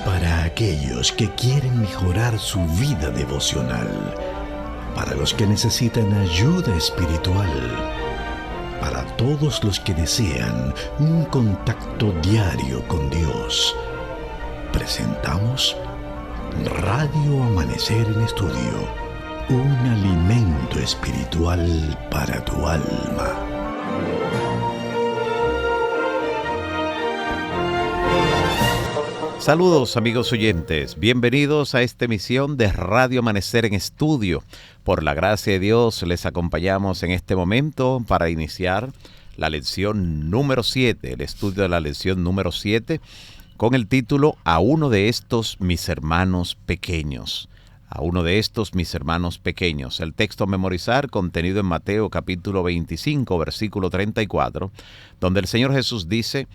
Para aquellos que quieren mejorar su vida devocional, para los que necesitan ayuda espiritual, para todos los que desean un contacto diario con Dios, presentamos Radio Amanecer en Estudio, un alimento espiritual para tu alma. Saludos amigos oyentes, bienvenidos a esta emisión de Radio Amanecer en Estudio. Por la gracia de Dios les acompañamos en este momento para iniciar la lección número 7, el estudio de la lección número 7, con el título A uno de estos mis hermanos pequeños. A uno de estos mis hermanos pequeños. El texto a memorizar contenido en Mateo capítulo 25, versículo 34, donde el Señor Jesús dice: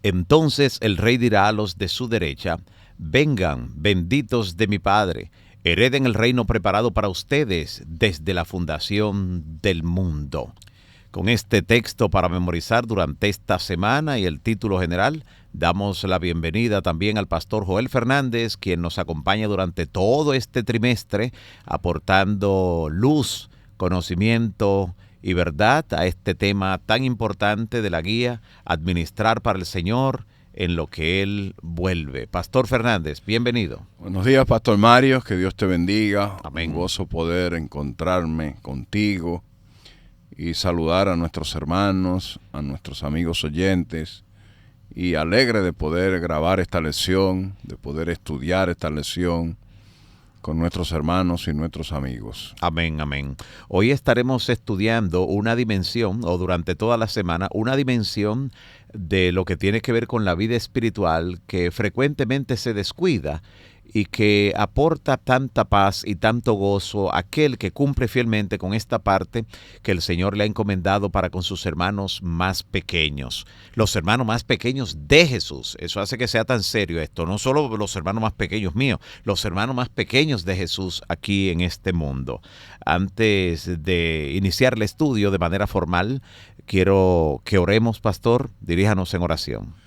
Entonces el rey dirá a los de su derecha: Vengan, benditos de mi Padre, hereden el reino preparado para ustedes desde la fundación del mundo. Con este texto para memorizar durante esta semana y el título general, damos la bienvenida también al pastor Joel Fernández, quien nos acompaña durante todo este trimestre, aportando luz, conocimiento y verdad a este tema tan importante de la guía Administrar para el Señor en lo que Él vuelve. Pastor Fernández, bienvenido. Buenos días, Pastor Mario, que Dios te bendiga. Amén. Un gozo poder encontrarme contigo y saludar a nuestros hermanos, a nuestros amigos oyentes, y alegre de poder grabar esta lección, de poder estudiar esta lección con nuestros hermanos y nuestros amigos. Amén, amén. Hoy estaremos estudiando una dimensión, o durante toda la semana, una dimensión de lo que tiene que ver con la vida espiritual que frecuentemente se descuida y que aporta tanta paz y tanto gozo a aquel que cumple fielmente con esta parte que el Señor le ha encomendado para con sus hermanos más pequeños. Los hermanos más pequeños de Jesús. Eso hace que sea tan serio esto. No solo los hermanos más pequeños míos, los hermanos más pequeños de Jesús aquí en este mundo. Antes de iniciar el estudio de manera formal, quiero que oremos, pastor. Diríjanos en oración.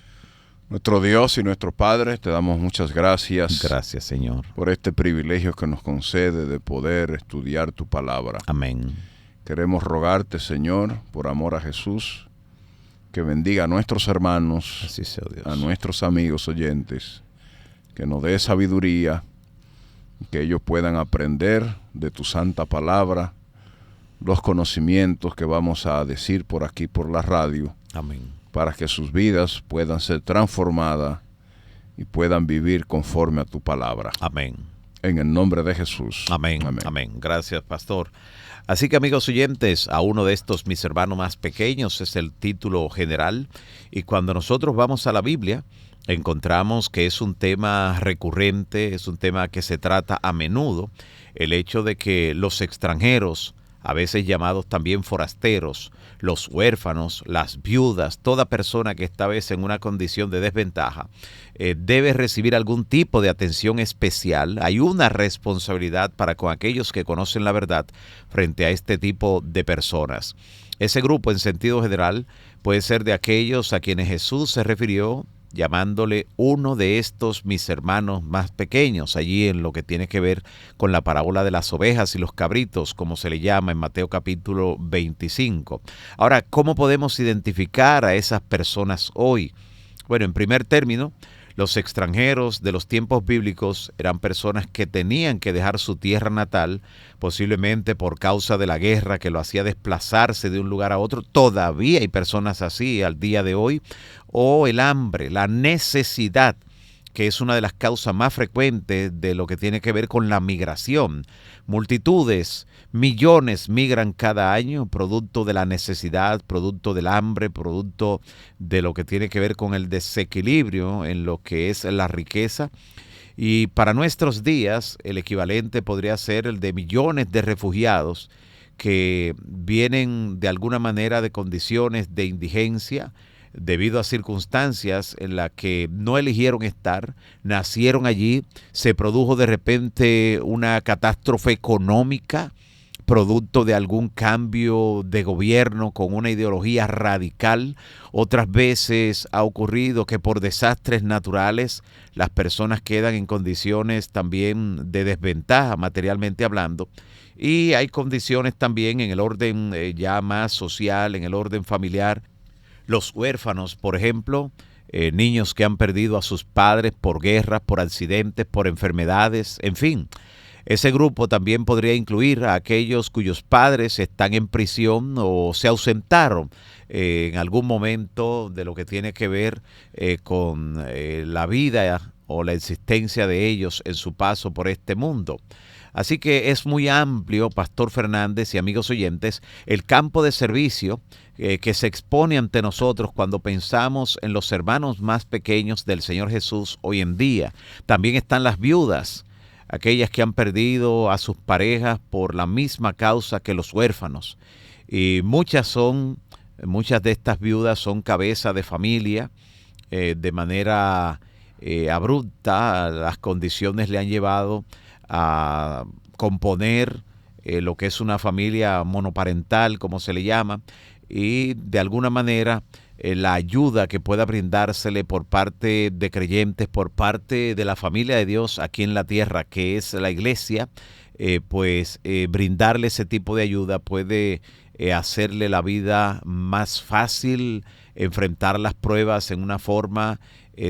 Nuestro Dios y nuestro Padre, te damos muchas gracias. Gracias, Señor. Por este privilegio que nos concede de poder estudiar tu palabra. Amén. Queremos rogarte, Señor, por amor a Jesús, que bendiga a nuestros hermanos, Así sea, Dios. a nuestros amigos oyentes, que nos dé sabiduría, que ellos puedan aprender de tu santa palabra los conocimientos que vamos a decir por aquí, por la radio. Amén. Para que sus vidas puedan ser transformadas y puedan vivir conforme a tu palabra. Amén. En el nombre de Jesús. Amén. Amén. Amén. Gracias, pastor. Así que, amigos oyentes, a uno de estos mis hermanos más pequeños es el título general. Y cuando nosotros vamos a la Biblia, encontramos que es un tema recurrente, es un tema que se trata a menudo. El hecho de que los extranjeros, a veces llamados también forasteros, los huérfanos, las viudas, toda persona que está a veces en una condición de desventaja, debe recibir algún tipo de atención especial. Hay una responsabilidad para con aquellos que conocen la verdad frente a este tipo de personas. Ese grupo, en sentido general, puede ser de aquellos a quienes Jesús se refirió llamándole uno de estos mis hermanos más pequeños, allí en lo que tiene que ver con la parábola de las ovejas y los cabritos, como se le llama en Mateo capítulo 25. Ahora, ¿cómo podemos identificar a esas personas hoy? Bueno, en primer término, los extranjeros de los tiempos bíblicos eran personas que tenían que dejar su tierra natal, posiblemente por causa de la guerra que lo hacía desplazarse de un lugar a otro. Todavía hay personas así al día de hoy. O el hambre, la necesidad, que es una de las causas más frecuentes de lo que tiene que ver con la migración. Multitudes, millones migran cada año, producto de la necesidad, producto del hambre, producto de lo que tiene que ver con el desequilibrio en lo que es la riqueza. Y para nuestros días, el equivalente podría ser el de millones de refugiados que vienen de alguna manera de condiciones de indigencia, debido a circunstancias en las que no eligieron estar, nacieron allí, se produjo de repente una catástrofe económica, producto de algún cambio de gobierno con una ideología radical. Otras veces ha ocurrido que por desastres naturales las personas quedan en condiciones también de desventaja materialmente hablando. Y hay condiciones también en el orden ya más social, en el orden familiar. Los huérfanos, por ejemplo, niños que han perdido a sus padres por guerras, por accidentes, por enfermedades, en fin. Ese grupo también podría incluir a aquellos cuyos padres están en prisión o se ausentaron en algún momento de lo que tiene que ver con la vida o la existencia de ellos en su paso por este mundo. Así que es muy amplio, Pastor Fernández y amigos oyentes, el campo de servicio que se expone ante nosotros cuando pensamos en los hermanos más pequeños del Señor Jesús hoy en día. También están las viudas, aquellas que han perdido a sus parejas por la misma causa que los huérfanos. Y muchas de estas viudas son cabeza de familia, de manera abrupta. Las condiciones le han llevado a componer lo que es una familia monoparental, como se le llama, y de alguna manera la ayuda que pueda brindársele por parte de creyentes, por parte de la familia de Dios aquí en la tierra, que es la iglesia, brindarle ese tipo de ayuda puede hacerle la vida más fácil, enfrentar las pruebas en una forma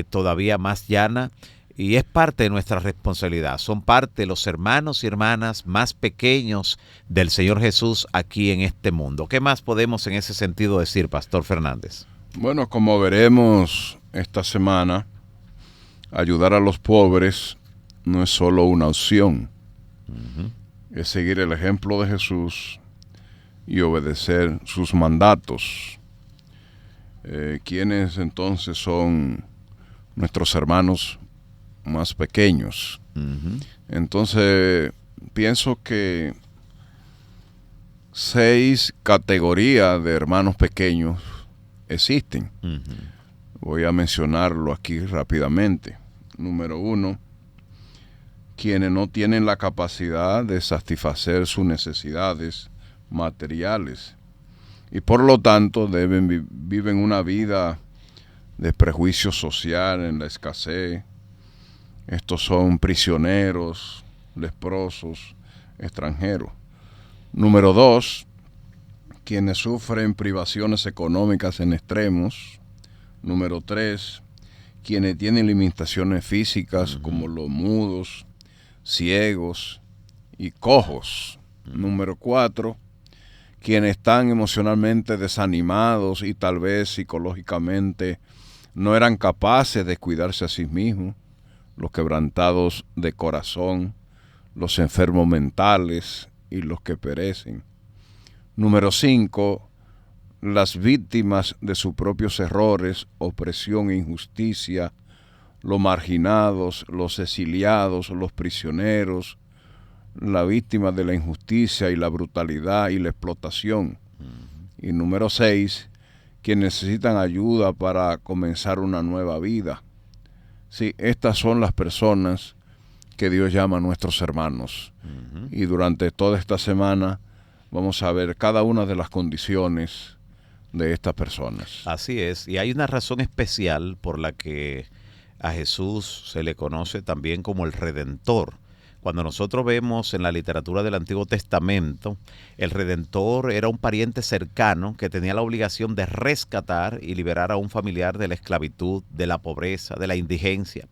todavía más llana. Y es parte de nuestra responsabilidad, son parte de los hermanos y hermanas más pequeños del Señor Jesús aquí en este mundo. ¿Qué más podemos en ese sentido decir, Pastor Fernández? Bueno, como veremos esta semana, ayudar a los pobres no es solo una opción, es seguir el ejemplo de Jesús y obedecer sus mandatos. ¿Quiénes entonces son nuestros hermanos más pequeños? Entonces pienso que 6 categorías de hermanos pequeños existen. Voy a mencionarlo aquí rápidamente. Número 1, quienes no tienen la capacidad de satisfacer sus necesidades materiales y por lo tanto viven una vida de prejuicio social en la escasez. Estos son prisioneros, leprosos, extranjeros. Número 2, quienes sufren privaciones económicas en extremos. Número 3, quienes tienen limitaciones físicas como los mudos, ciegos y cojos. Número 4, quienes están emocionalmente desanimados y tal vez psicológicamente no eran capaces de cuidarse a sí mismos. Los quebrantados de corazón, los enfermos mentales y los que perecen. Número 5, las víctimas de sus propios errores, opresión e injusticia, los marginados, los exiliados, los prisioneros, la víctima de la injusticia y la brutalidad y la explotación. Y número 6, quienes necesitan ayuda para comenzar una nueva vida. Sí, estas son las personas que Dios llama nuestros hermanos. Y durante toda esta semana vamos a ver cada una de las condiciones de estas personas. Así es, y hay una razón especial por la que a Jesús se le conoce también como el Redentor. Cuando nosotros vemos en la literatura del Antiguo Testamento, el Redentor era un pariente cercano que tenía la obligación de rescatar y liberar a un familiar de la esclavitud, de la pobreza, de la indigencia.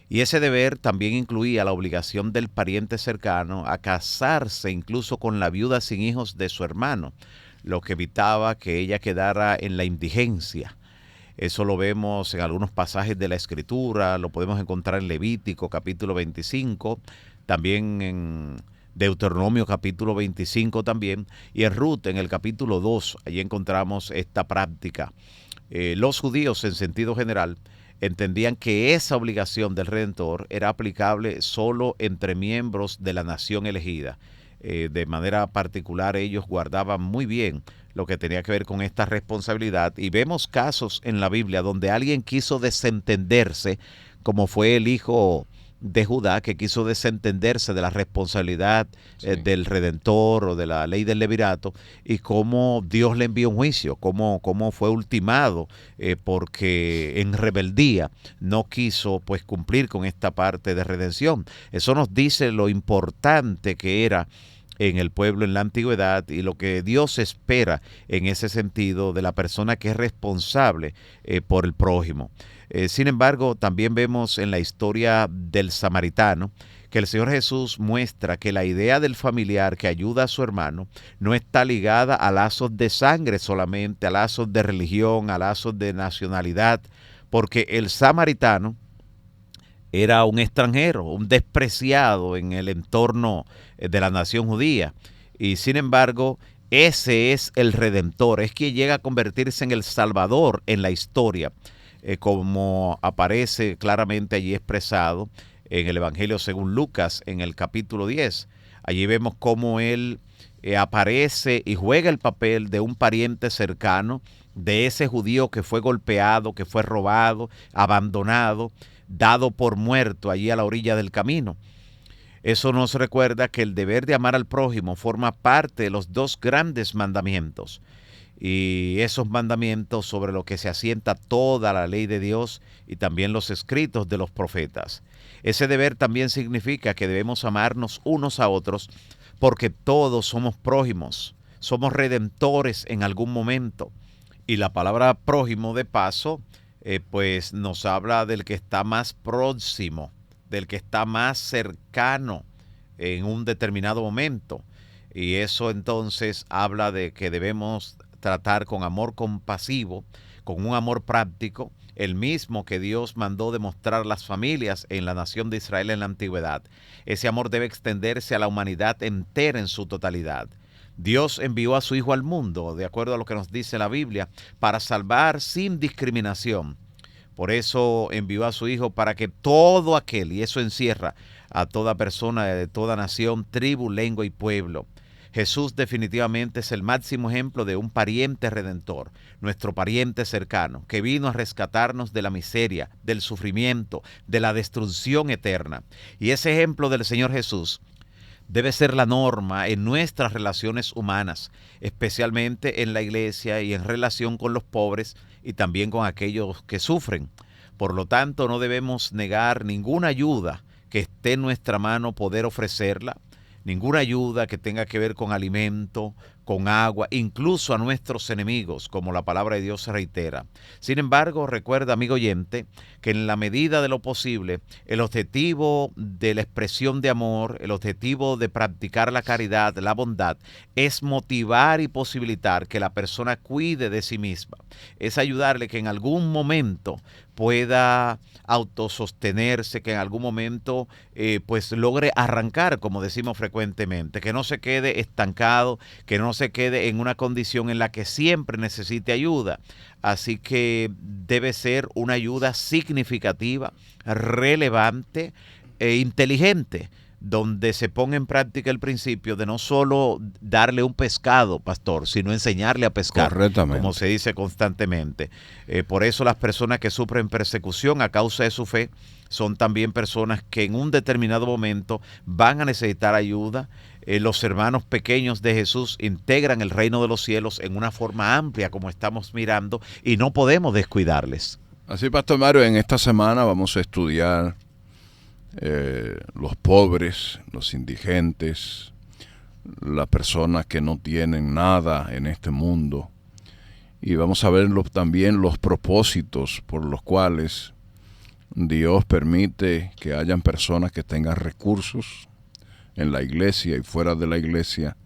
Y ese deber también incluía la obligación del pariente cercano a casarse incluso con la viuda sin hijos de su hermano, lo que evitaba que ella quedara en la indigencia. Eso lo vemos en algunos pasajes de la Escritura, lo podemos encontrar en Levítico capítulo 25, también en Deuteronomio capítulo 25 también, y en Ruth en el capítulo 2, allí encontramos esta práctica. Los judíos en sentido general entendían que esa obligación del Redentor era aplicable solo entre miembros de la nación elegida. De manera particular ellos guardaban muy bien lo que tenía que ver con esta responsabilidad, y vemos casos en la Biblia donde alguien quiso desentenderse, como fue el hijo de Judá, que quiso desentenderse de la responsabilidad del Redentor o de la ley del levirato, y cómo Dios le envió un juicio, cómo fue ultimado porque en rebeldía no quiso pues cumplir con esta parte de redención. Eso nos dice lo importante que era en el pueblo en la antigüedad y lo que Dios espera en ese sentido de la persona que es responsable por el prójimo. Sin embargo, también vemos en la historia del samaritano que el Señor Jesús muestra que la idea del familiar que ayuda a su hermano no está ligada a lazos de sangre solamente, a lazos de religión, a lazos de nacionalidad, porque el samaritano era un extranjero, un despreciado en el entorno de la nación judía. Y sin embargo, ese es el Redentor, es quien llega a convertirse en el Salvador en la historia, como aparece claramente allí expresado en el Evangelio según Lucas, en el capítulo 10. Allí vemos cómo él aparece y juega el papel de un pariente cercano, de ese judío que fue golpeado, que fue robado, abandonado, dado por muerto allí a la orilla del camino. Eso nos recuerda que el deber de amar al prójimo forma parte de los dos grandes mandamientos. Y esos mandamientos sobre los que se asienta toda la ley de Dios y también los escritos de los profetas. Ese deber también significa que debemos amarnos unos a otros porque todos somos prójimos, somos redentores en algún momento. Y la palabra prójimo, de paso, pues nos habla del que está más próximo, del que está más cercano en un determinado momento. Y eso entonces habla de que debemos tratar con amor compasivo, con un amor práctico, el mismo que Dios mandó demostrar las familias en la nación de Israel en la antigüedad. Ese amor debe extenderse a la humanidad entera en su totalidad. Dios envió a su Hijo al mundo, de acuerdo a lo que nos dice la Biblia, para salvar sin discriminación. Por eso envió a su Hijo para que todo aquel, y eso encierra a toda persona de toda nación, tribu, lengua y pueblo. Jesús definitivamente es el máximo ejemplo de un pariente redentor, nuestro pariente cercano, que vino a rescatarnos de la miseria, del sufrimiento, de la destrucción eterna. Y ese ejemplo del Señor Jesús debe ser la norma en nuestras relaciones humanas, especialmente en la iglesia y en relación con los pobres y también con aquellos que sufren. Por lo tanto, no debemos negar ninguna ayuda que esté en nuestra mano poder ofrecerla, ninguna ayuda que tenga que ver con alimento, con agua, incluso a nuestros enemigos, como la palabra de Dios se reitera. Sin embargo, recuerda, amigo oyente, que en la medida de lo posible, el objetivo de la expresión de amor, el objetivo de practicar la caridad, la bondad, es motivar y posibilitar que la persona cuide de sí misma. Es ayudarle que en algún momento pueda autosostenerse, que en algún momento pues logre arrancar, como decimos frecuentemente, que no se quede estancado, que no se quede en una condición en la que siempre necesite ayuda. Así que debe ser una ayuda significativa, relevante e inteligente, donde se ponga en práctica el principio de no solo darle un pescado, pastor, sino enseñarle a pescar, como se dice constantemente. Por eso las personas que sufren persecución a causa de su fe son también personas que en un determinado momento van a necesitar ayuda. Los hermanos pequeños de Jesús integran el reino de los cielos en una forma amplia, como estamos mirando, y no podemos descuidarles. Así, Pastor Mario, en esta semana vamos a estudiar los pobres, los indigentes, las personas que no tienen nada en este mundo. Y vamos a ver también los propósitos por los cuales Dios permite que hayan personas que tengan recursos en la iglesia y fuera de la iglesia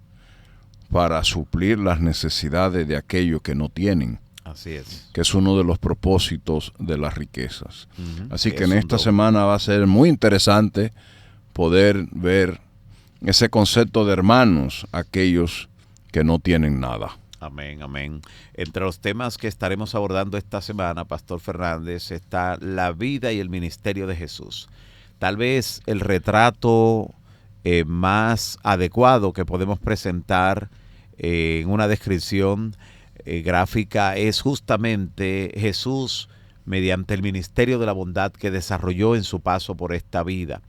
para suplir las necesidades de aquellos que no tienen. Así es. Que es uno de los propósitos de las riquezas. Así que en esta semana va a ser muy interesante poder ver ese concepto de hermanos, aquellos que no tienen nada. Amén, amén. Entre los temas que estaremos abordando esta semana, Pastor Fernández, está la vida y el ministerio de Jesús. Tal vez el retrato más adecuado que podemos presentar en una descripción gráfica es justamente Jesús mediante el ministerio de la bondad que desarrolló en su paso por esta vida.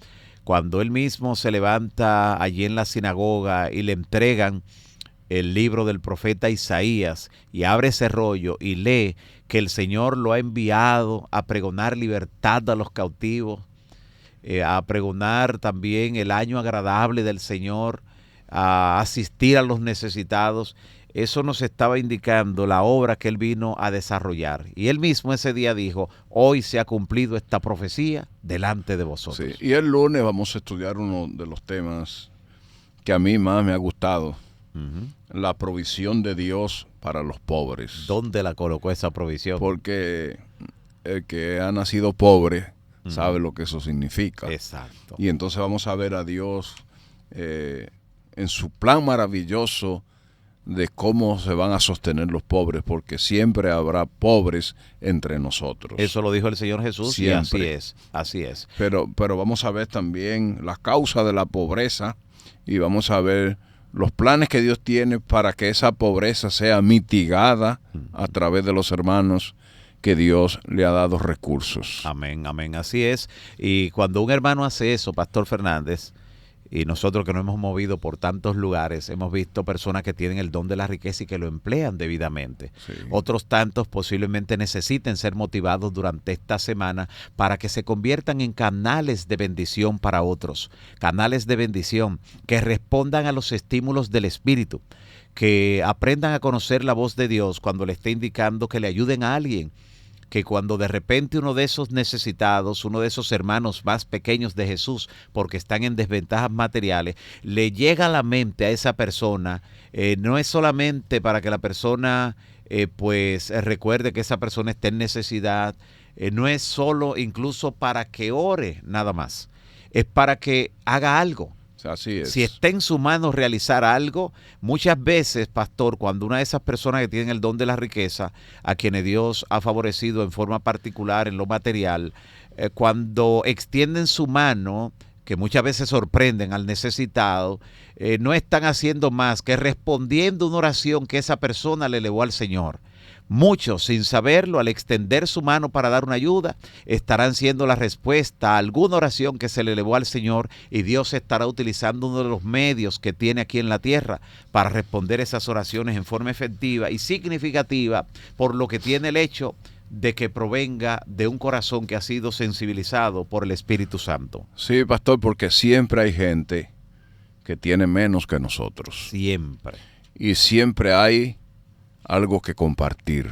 Cuando él mismo se levanta allí en la sinagoga y le entregan el libro del profeta Isaías y abre ese rollo y lee que el Señor lo ha enviado a pregonar libertad a los cautivos, a pregonar también el año agradable del Señor, a asistir a los necesitados. Eso nos estaba indicando la obra que él vino a desarrollar. Y él mismo ese día dijo, hoy se ha cumplido esta profecía delante de vosotros. Sí, y el lunes vamos a estudiar uno de los temas que a mí más me ha gustado, la provisión de Dios para los pobres. ¿Dónde la colocó esa provisión? Porque el que ha nacido pobre sabe lo que eso significa. Exacto. Y entonces vamos a ver a Dios en su plan maravilloso de cómo se van a sostener los pobres, porque siempre habrá pobres entre nosotros. Eso lo dijo el Señor Jesús Siempre. y así es. Pero vamos a ver también la causa de la pobreza y vamos a ver los planes que Dios tiene para que esa pobreza sea mitigada a través de los hermanos que Dios le ha dado recursos. Amén, amén, así es. Y cuando un hermano hace eso, Pastor Fernández, y nosotros que nos hemos movido por tantos lugares, hemos visto personas que tienen el don de la riqueza y que lo emplean debidamente. Sí. Otros tantos posiblemente necesiten ser motivados durante esta semana para que se conviertan en canales de bendición para otros. Canales de bendición que respondan a los estímulos del Espíritu, que aprendan a conocer la voz de Dios cuando le esté indicando que le ayuden a alguien. Que cuando de repente uno de esos necesitados, uno de esos hermanos más pequeños de Jesús, porque están en desventajas materiales, le llega a la mente a esa persona, no es solamente para que la persona recuerde que esa persona está en necesidad, no es solo incluso para que ore nada más, es para que haga algo. Así es. Si está en su mano realizar algo, muchas veces, pastor, cuando una de esas personas que tienen el don de la riqueza, a quienes Dios ha favorecido en forma particular en lo material, cuando extienden su mano, que muchas veces sorprenden al necesitado, no están haciendo más que respondiendo una oración que esa persona le elevó al Señor. Muchos, sin saberlo, al extender su mano para dar una ayuda, estarán siendo la respuesta a alguna oración que se le elevó al Señor, y Dios estará utilizando uno de los medios que tiene aquí en la tierra para responder esas oraciones en forma efectiva y significativa, por lo que tiene el hecho de que provenga de un corazón que ha sido sensibilizado por el Espíritu Santo. Sí, pastor, porque siempre hay gente que tiene menos que nosotros. Siempre. Y siempre hay algo que compartir.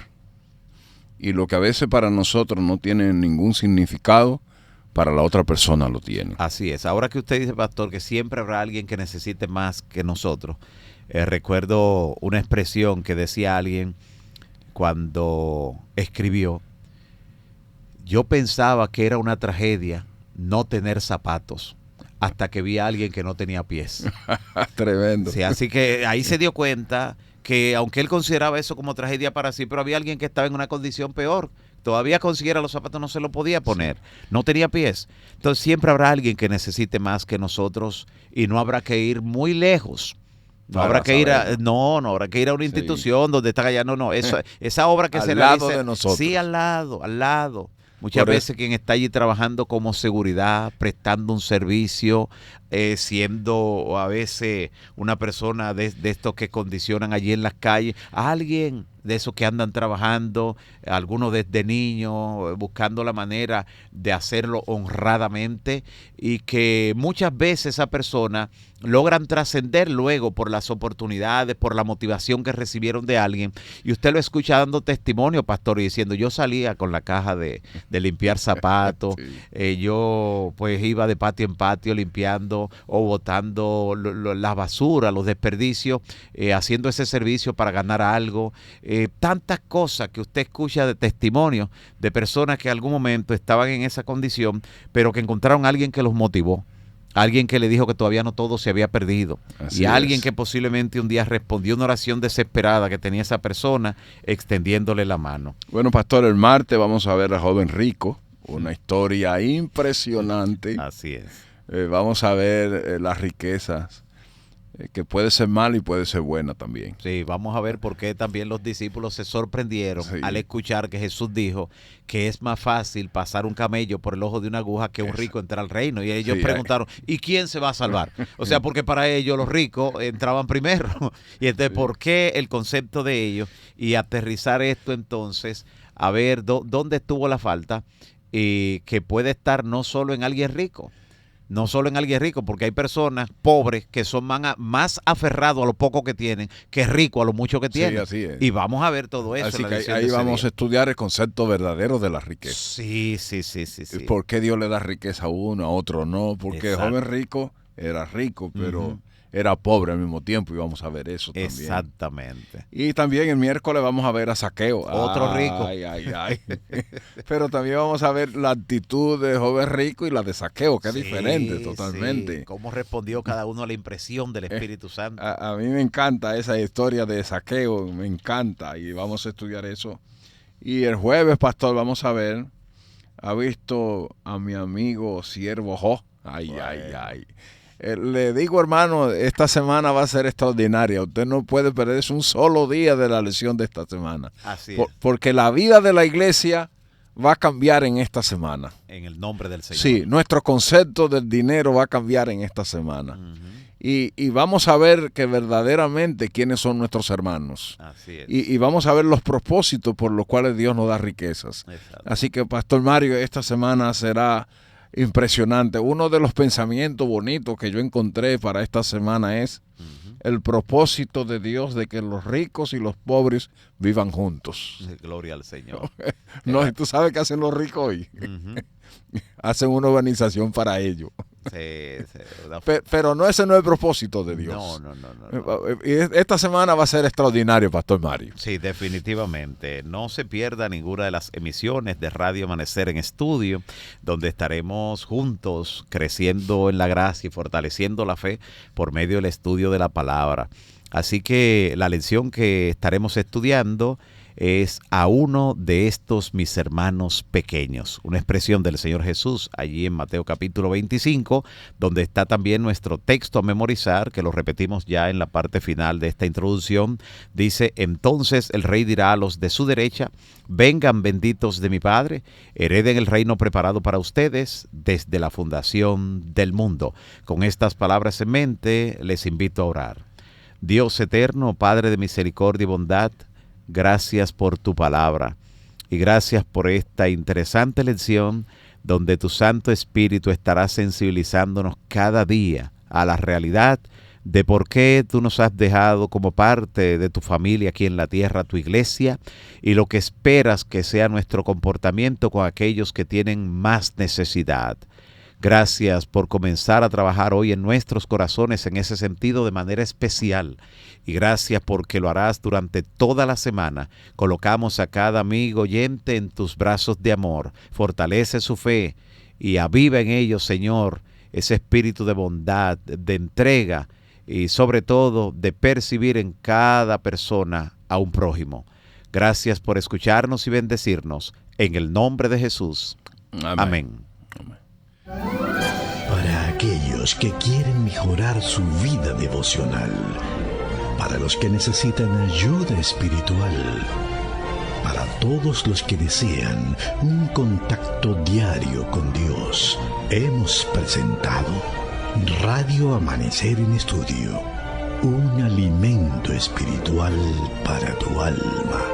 Y lo que a veces para nosotros no tiene ningún significado, para la otra persona lo tiene. Así es. Ahora que usted dice, pastor, que siempre habrá alguien que necesite más que nosotros, recuerdo una expresión que decía alguien cuando escribió: yo pensaba que era una tragedia no tener zapatos, hasta que vi a alguien que no tenía pies. Tremendo. Sí, así que ahí se dio cuenta que aunque él consideraba eso como tragedia para sí, pero había alguien que estaba en una condición peor. Todavía consiguiera los zapatos, no se lo podía poner. No tenía pies. Entonces siempre habrá alguien que necesite más que nosotros, y no habrá que ir muy lejos. No habrá que ir a, no habrá que ir a una institución donde está allá. No, esa obra que se realiza. Al lado de nosotros. Sí, al lado. Muchas veces quien está allí trabajando como seguridad, prestando un servicio, siendo a veces una persona de estos que condicionan allí en las calles, a alguien de esos que andan trabajando, algunos desde niños, buscando la manera de hacerlo honradamente, y que muchas veces esa persona logran trascender luego por las oportunidades, por la motivación que recibieron de alguien, y usted lo escucha dando testimonio, pastor, y diciendo: yo salía con la caja de limpiar zapatos, sí. Yo pues iba de patio en patio limpiando o botando la basura, los desperdicios, haciendo ese servicio para ganar algo. Tantas cosas que usted escucha de testimonio de personas que en algún momento estaban en esa condición, pero que encontraron a alguien que los motivó, alguien que le dijo que todavía no todo se había perdido, y alguien que posiblemente un día respondió una oración desesperada que tenía esa persona, extendiéndole la mano. Bueno, pastor, el martes vamos a ver a Joven Rico, una historia impresionante. Así es. Vamos a ver las riquezas que puede ser mala y puede ser buena también. Sí, vamos a ver por qué también los discípulos se sorprendieron al escuchar que Jesús dijo que es más fácil pasar un camello por el ojo de una aguja que un rico entrar al reino. Y ellos preguntaron, ¿y quién se va a salvar? O sea, porque para ellos los ricos entraban primero. Y entonces, ¿por qué el concepto de ellos? Y aterrizar esto entonces, a ver dónde estuvo la falta, que puede estar no solo en alguien rico. No solo en alguien rico, porque hay personas pobres que son más aferrados a lo poco que tienen que ricos a lo mucho que tienen. Sí, así es. Y vamos a ver todo eso. Así que ahí vamos a estudiar el concepto verdadero de la riqueza. Sí. ¿Por qué Dios le da riqueza a uno, a otro no? Porque el joven rico era rico, pero era pobre al mismo tiempo, y vamos a ver eso también. Exactamente. Y también el miércoles vamos a ver a Zaqueo. Otro rico. Ay. Pero también vamos a ver la actitud de joven rico y la de Zaqueo, que es diferente totalmente. Sí. Cómo respondió cada uno a la impresión del Espíritu Santo. A mí me encanta esa historia de Zaqueo, me encanta, y vamos a estudiar eso. Y el jueves, pastor, vamos a ver, ha visto a mi amigo siervo Jo. Ay. Le digo, hermano, esta semana va a ser extraordinaria. Usted no puede perderse un solo día de la lección de esta semana. Así es. Porque la vida de la iglesia va a cambiar en esta semana. En el nombre del Señor. Sí, nuestro concepto del dinero va a cambiar en esta semana. Y vamos a ver que verdaderamente quiénes son nuestros hermanos. Así es. Y vamos a ver los propósitos por los cuales Dios nos da riquezas. Exacto. Así que, Pastor Mario, esta semana será impresionante. Uno de los pensamientos bonitos que yo encontré para esta semana es el propósito de Dios de que los ricos y los pobres vivan juntos. Gloria al Señor. No, ¿tú sabes qué hacen los ricos hoy? Hacen una organización para ellos. Sí. Pero ese no es el propósito de Dios. No. Y esta semana va a ser extraordinario, Pastor Mario. Sí, definitivamente. No se pierda ninguna de las emisiones de Radio Amanecer en Estudio, donde estaremos juntos creciendo en la gracia y fortaleciendo la fe por medio del estudio de la palabra. Así que la lección que estaremos estudiando es a uno de estos mis hermanos pequeños, una expresión del Señor Jesús allí en Mateo capítulo 25, donde está también nuestro texto a memorizar, que lo repetimos ya en la parte final de esta introducción. Dice, entonces el rey dirá a los de su derecha, vengan benditos de mi Padre, hereden el reino preparado para ustedes desde la fundación del mundo. Con estas palabras en mente, les invito a orar. Dios eterno, Padre de misericordia y bondad, gracias por tu palabra y gracias por esta interesante lección donde tu Santo Espíritu estará sensibilizándonos cada día a la realidad de por qué tú nos has dejado como parte de tu familia aquí en la tierra, tu iglesia, y lo que esperas que sea nuestro comportamiento con aquellos que tienen más necesidad. Gracias por comenzar a trabajar hoy en nuestros corazones en ese sentido de manera especial. Y gracias porque lo harás durante toda la semana. Colocamos a cada amigo oyente en tus brazos de amor. Fortalece su fe y aviva en ellos, Señor, ese espíritu de bondad, de entrega y sobre todo de percibir en cada persona a un prójimo. Gracias por escucharnos y bendecirnos. En el nombre de Jesús. Amén. Para aquellos que quieren mejorar su vida devocional, para los que necesitan ayuda espiritual, para todos los que desean un contacto diario con Dios, hemos presentado Radio Amanecer en Estudio, un alimento espiritual para tu alma.